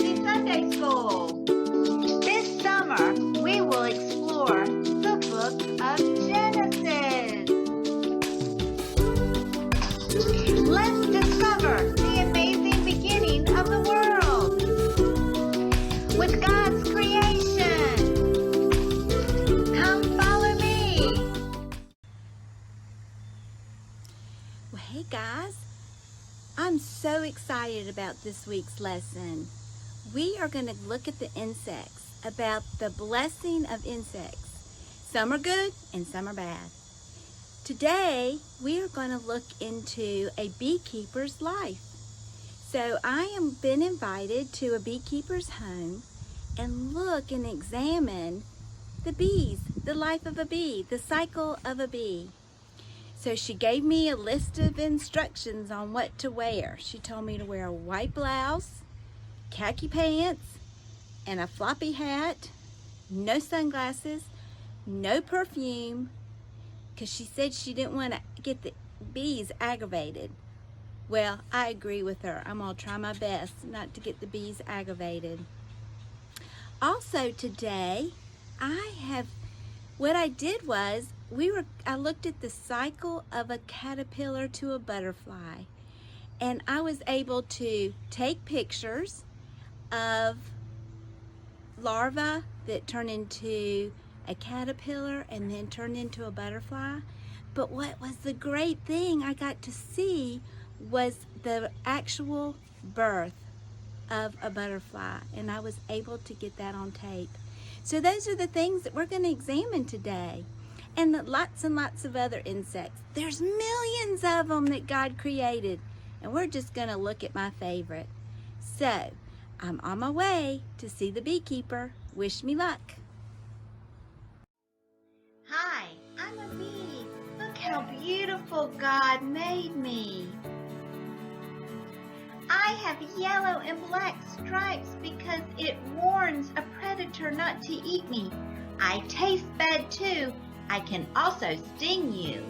Marcy Sunday School. This summer, we will explore the book of Genesis. Let's discover the amazing beginning of the world with God's creation. Come follow me. Well, hey guys, I'm so excited about this week's lesson. We are going to look at the insects, about the blessing of insects. Some are good and some are bad. Today, we are going to look into a beekeeper's life. So I have been invited to a beekeeper's home and look and examine the bees, the life of a bee, the cycle of a bee. So she gave me a list of instructions on what to wear. She told me to wear a white blouse, khaki pants, and a floppy hat, no sunglasses, no perfume, because she said she didn't want to get the bees aggravated. Well, I agree with her. I'm going to try my best not to get the bees aggravated. Also today, what I did was, I looked at the cycle of a caterpillar to a butterfly, and I was able to take pictures of larvae that turn into a caterpillar and then turn into a butterfly. But what was the great thing I got to see was the actual birth of a butterfly, and I was able to get that on tape. So those are the things that we're going to examine today. And lots of other insects. There's millions of them that God created, and we're just going to look at my favorite. So, I'm on my way to see the beekeeper. Wish me luck. Hi, I'm a bee. Look how beautiful God made me. I have yellow and black stripes because it warns a predator not to eat me. I taste bad too. I can also sting you.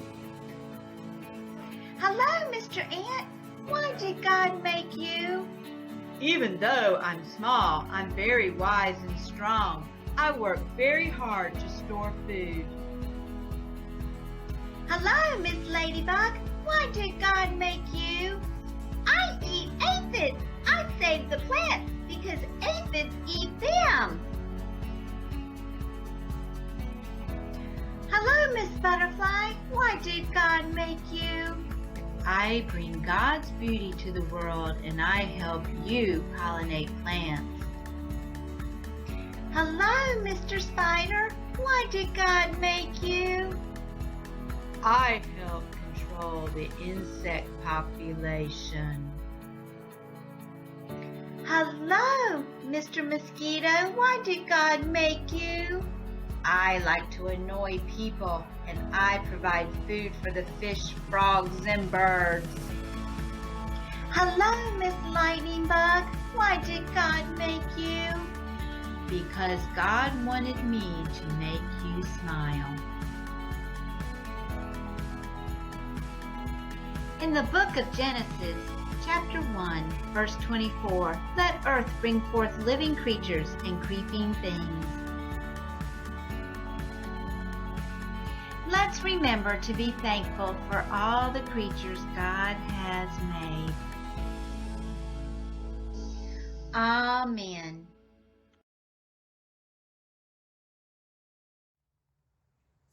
Hello, Mr. Ant. Why did God make you? Even though I'm small, I'm very wise and strong. I work very hard to store food. Hello, Miss Ladybug. Why did God make you? I eat aphids. I save the plants because aphids eat them. Hello, Miss Butterfly. Why did God make you? I bring God's beauty to the world, and I help you pollinate plants. Hello, Mr. Spider. Why did God make you? I help control the insect population. Hello, Mr. Mosquito. Why did God make you? I like to annoy people, and I provide food for the fish, frogs, and birds. Hello, Miss Lightning Bug. Why did God make you? Because God wanted me to make you smile. In the book of Genesis, chapter 1, verse 24, let earth bring forth living creatures and creeping things. Let's remember to be thankful for all the creatures God has made. Amen.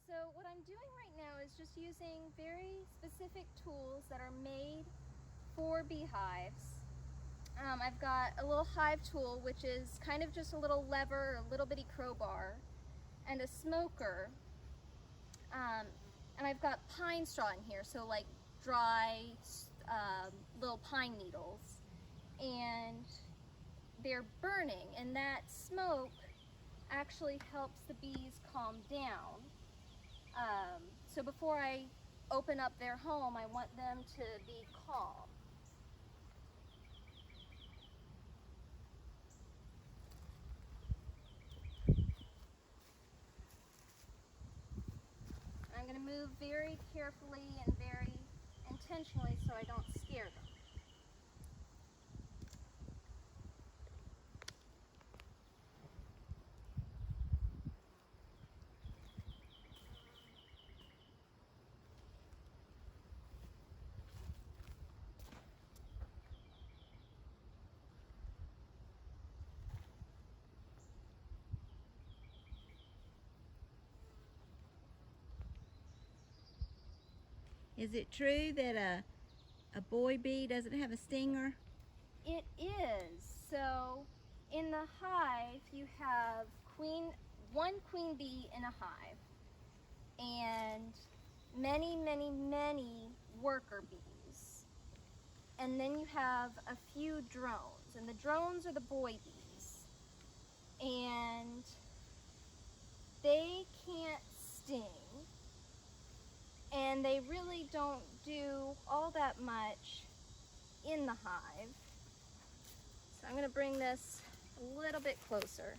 So what I'm doing right now is just using very specific tools that are made for beehives. I've got a little hive tool, which is kind of just a little lever, or a little bitty crowbar, and a smoker. And I've got pine straw in here, so like dry little pine needles. And they're burning, and that smoke actually helps the bees calm down. So before I open up their home, I want them to be calm. I'm going to move very carefully and very intentionally so I don't scare them. Is it true that a boy bee doesn't have a stinger? It is. So in the hive, you have one queen bee in a hive and many, many, many worker bees. And then you have a few drones, and the drones are the boy bees. And they can't sting, and they really don't do all that much in the hive. So I'm going to bring this a little bit closer.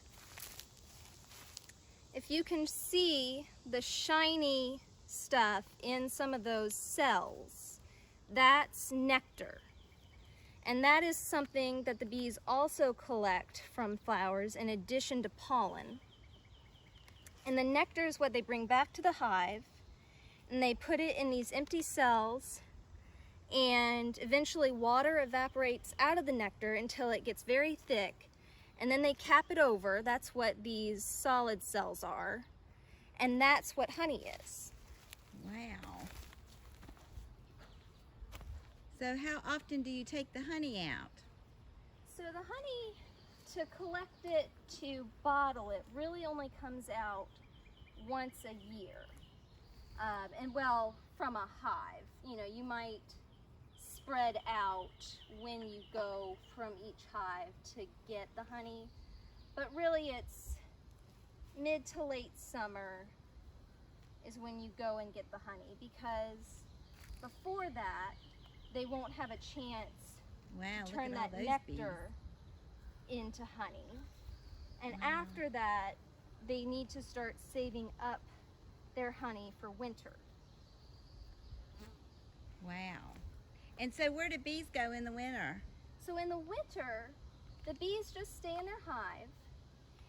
If you can see the shiny stuff in some of those cells, that's nectar. And that is something that the bees also collect from flowers in addition to pollen. And the nectar is what they bring back to the hive, and they put it in these empty cells, and eventually water evaporates out of the nectar until it gets very thick, and then they cap it over. That's what these solid cells are, and that's what honey is. Wow. So how often do you take the honey out? So the honey, to collect it, to bottle it, really only comes out once a year. And well, from a hive. You know, you might spread out when you go from each hive to get the honey, but really it's mid to late summer is when you go and get the honey, because before that they won't have a chance Wow, to look turn at all that those nectar into honey. And Wow. after that, they need to start saving up their honey for winter. bees. Wow. And so where do bees go in the winter? So in the winter, the bees just stay in their hive,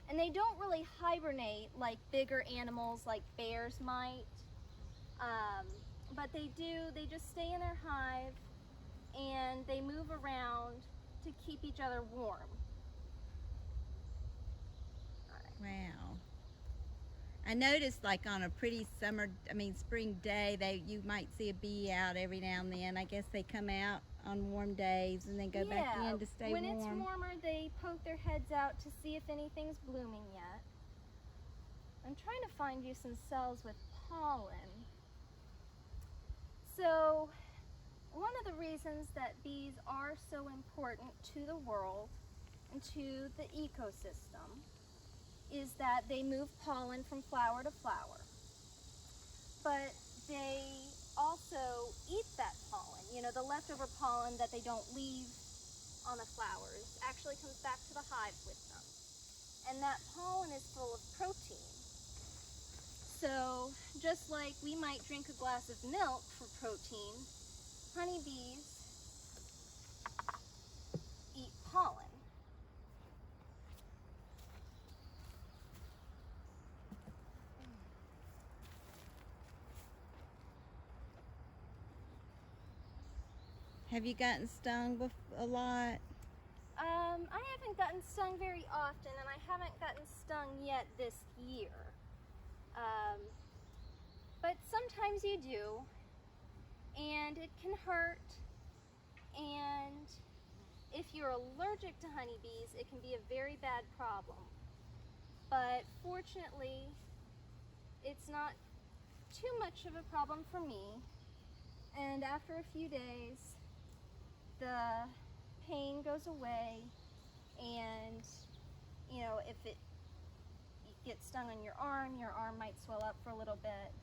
and they don't really hibernate like bigger animals like bears might. But they just stay in their hive, and they move around to keep each other warm. Wow. I noticed, like, on a pretty spring day, you might see a bee out every now and then. I guess they come out on warm days and then go back in to stay when warm. it's warmer, they poke their heads out to see if anything's blooming yet. I'm trying to find you some cells with pollen. So one of the reasons that bees are so important to the world and to the ecosystem is that they move pollen from flower to flower. But they also eat that pollen. You know, the leftover pollen that they don't leave on the flowers actually comes back to the hive with them. And that pollen is full of protein. So just like we might drink a glass of milk for protein, honeybees eat pollen. Have you gotten stung a lot? I haven't gotten stung very often, and I haven't gotten stung yet this year. But sometimes you do, and it can hurt, and if you're allergic to honeybees, it can be a very bad problem. But fortunately, it's not too much of a problem for me, and after a few days, the pain goes away, and you know, if you get stung on your arm might swell up for a little bit,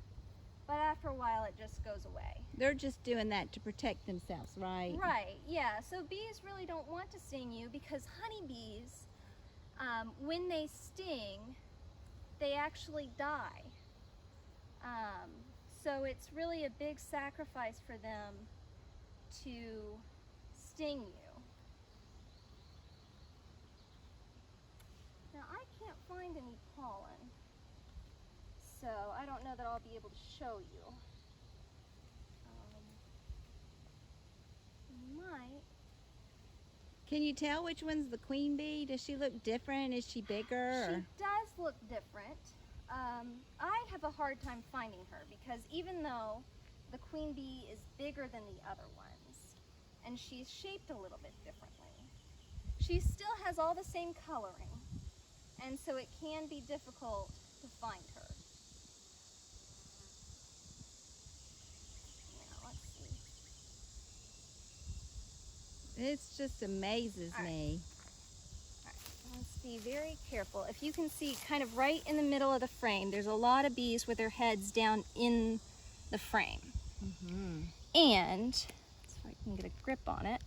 but after a while it just goes away. They're just doing that to protect themselves, right? Right, yeah. So bees really don't want to sting you, because honeybees, when they sting, they actually die. So it's really a big sacrifice for them to sting you. Now I can't find any pollen, so I don't know that I'll be able to show you. Might. Can you tell which one's the queen bee? Does she look different? Is she bigger? She does look different. I have a hard time finding her, because even though the queen bee is bigger than the other ones, and she's shaped a little bit differently. She still has all the same coloring, and so it can be difficult to find her. Now, let's see. It just amazes me. Let's be very careful. If you can see kind of right in the middle of the frame, there's a lot of bees with their heads down in the frame. And, so I can get a grip on it.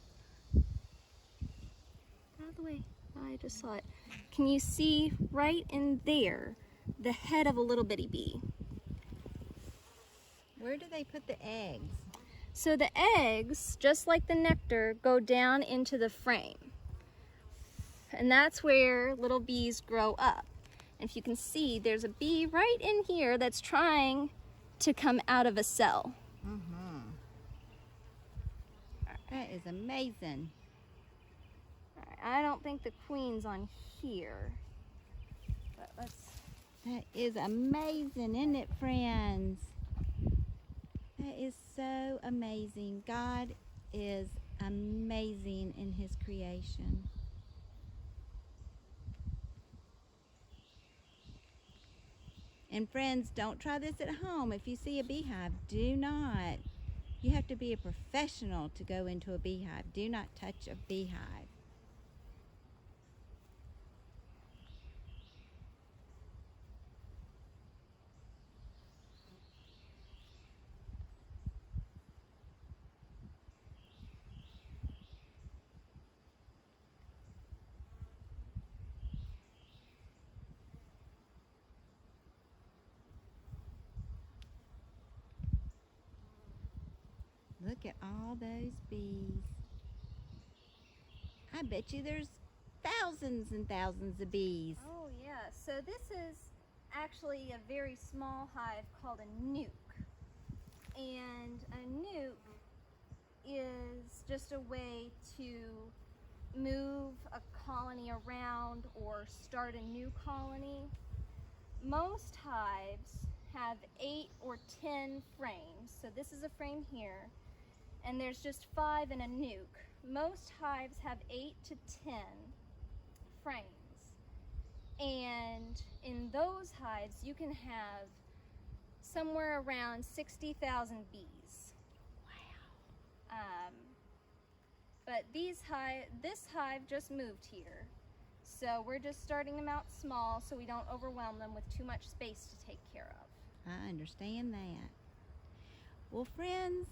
Out of the way. I just saw it. Can you see right in there the head of a little bitty bee? Where do they put the eggs? So the eggs, just like the nectar, go down into the frame. And that's where little bees grow up. And if you can see, there's a bee right in here that's trying to come out of a cell. That is amazing. I don't think the queen's on here. But let's... That is amazing, isn't it, friends? That is so amazing. God is amazing in his creation. And friends, don't try this at home. If you see a beehive, do not. You have to be a professional to go into a beehive. Do not touch a beehive. Look at all those bees. I bet you there's thousands and thousands of bees. Oh yeah, so this is actually a very small hive called a nuke. And a nuke is just a way to move a colony around or start a new colony. Most hives have 8 or 10 frames. So this is a frame here, and there's just 5 in a nuke. Most hives have 8 to 10 frames. And in those hives, you can have somewhere around 60,000 bees. Wow. But this hive just moved here. So we're just starting them out small so we don't overwhelm them with too much space to take care of. I understand that. Well, friends,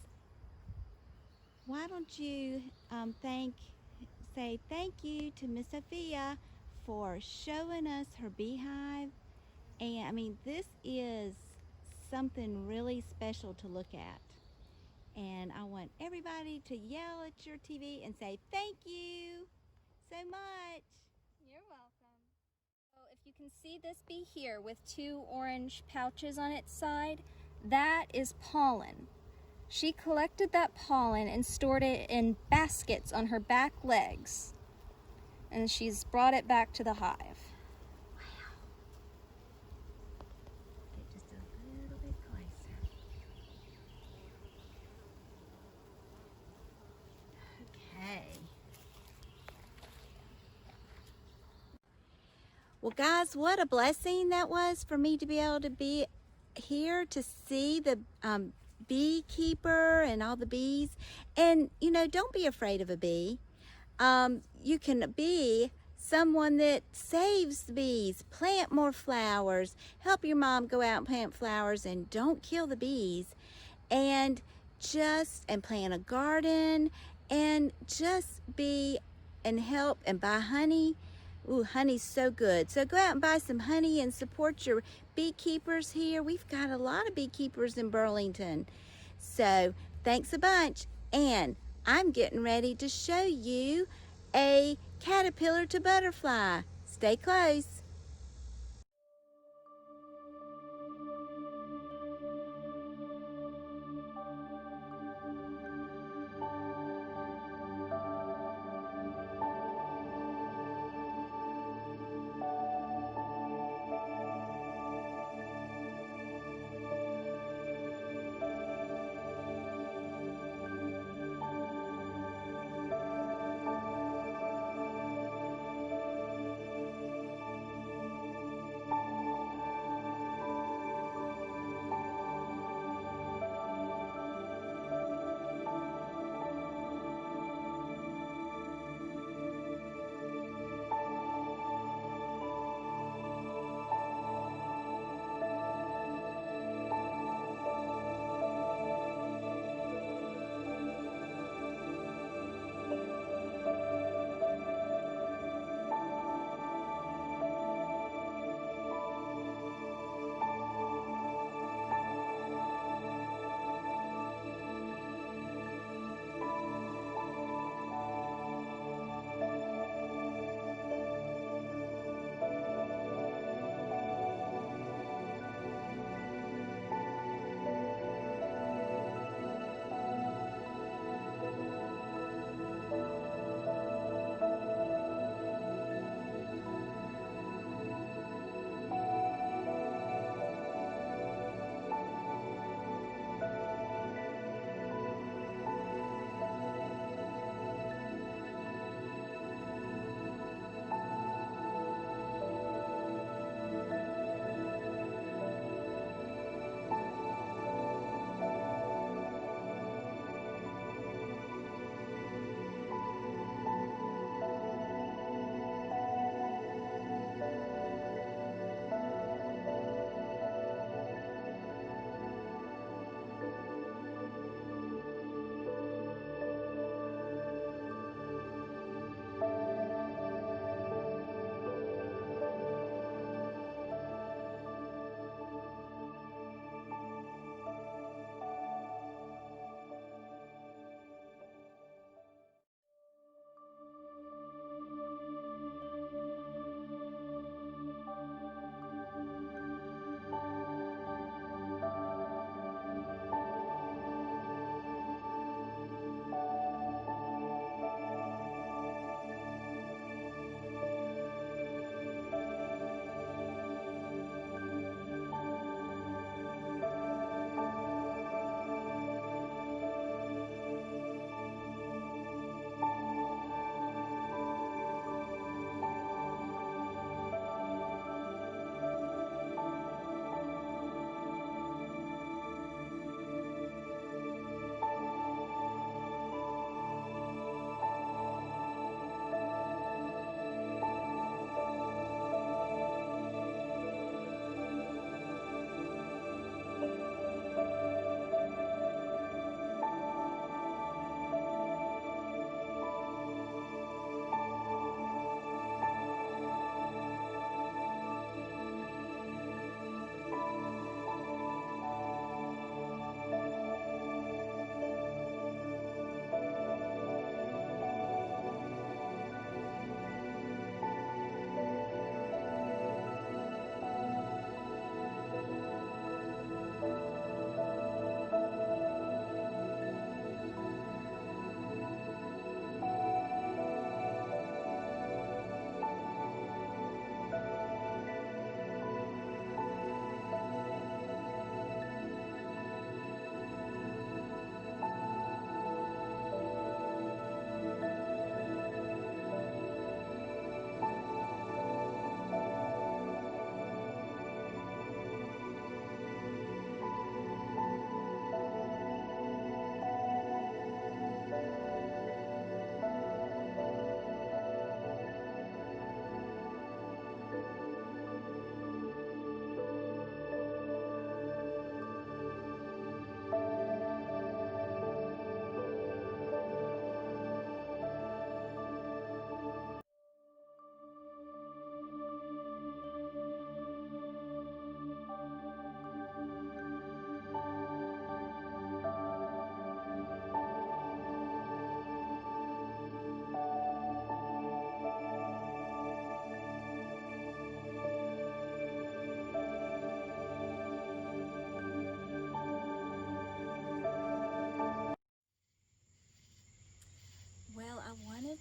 why don't you say thank you to Miss Sophia for showing us her beehive. And I mean, this is something really special to look at. And I want everybody to yell at your TV and say thank you so much. You're welcome. So if you can see this bee here with 2 orange pouches on its side, that is pollen. She collected that pollen and stored it in baskets on her back legs, and she's brought it back to the hive. Wow. Get just a little bit closer. Okay. Well, guys, what a blessing that was for me to be able to be here to see the beekeeper and all the bees. And, you know, don't be afraid of a bee. You can be someone that saves the bees, plant more flowers, help your mom go out and plant flowers, and don't kill the bees. And plant a garden, and just be and help and buy honey. Ooh, honey's so good. So go out and buy some honey and support your beekeepers here. We've got a lot of beekeepers in Burlington. So thanks a bunch. And I'm getting ready to show you a caterpillar to butterfly. Stay close.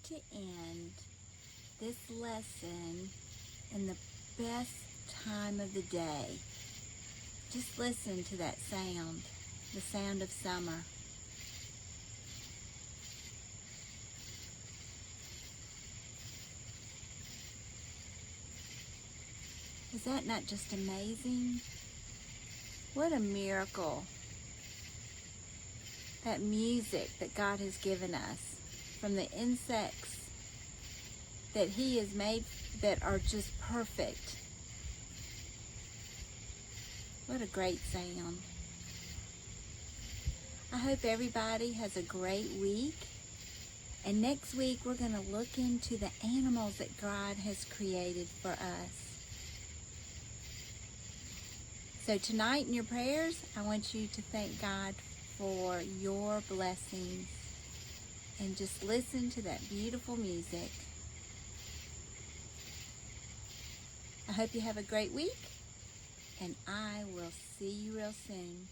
to end this lesson in the best time of the day. Just listen to that sound, the sound of summer. Is that not just amazing? What a miracle. That music that God has given us from the insects that He has made that are just perfect. What a great sound. I hope everybody has a great week. And next week we're going to look into the animals that God has created for us. So tonight in your prayers, I want you to thank God for your blessings and just listen to that beautiful music. I hope you have a great week, and I will see you real soon.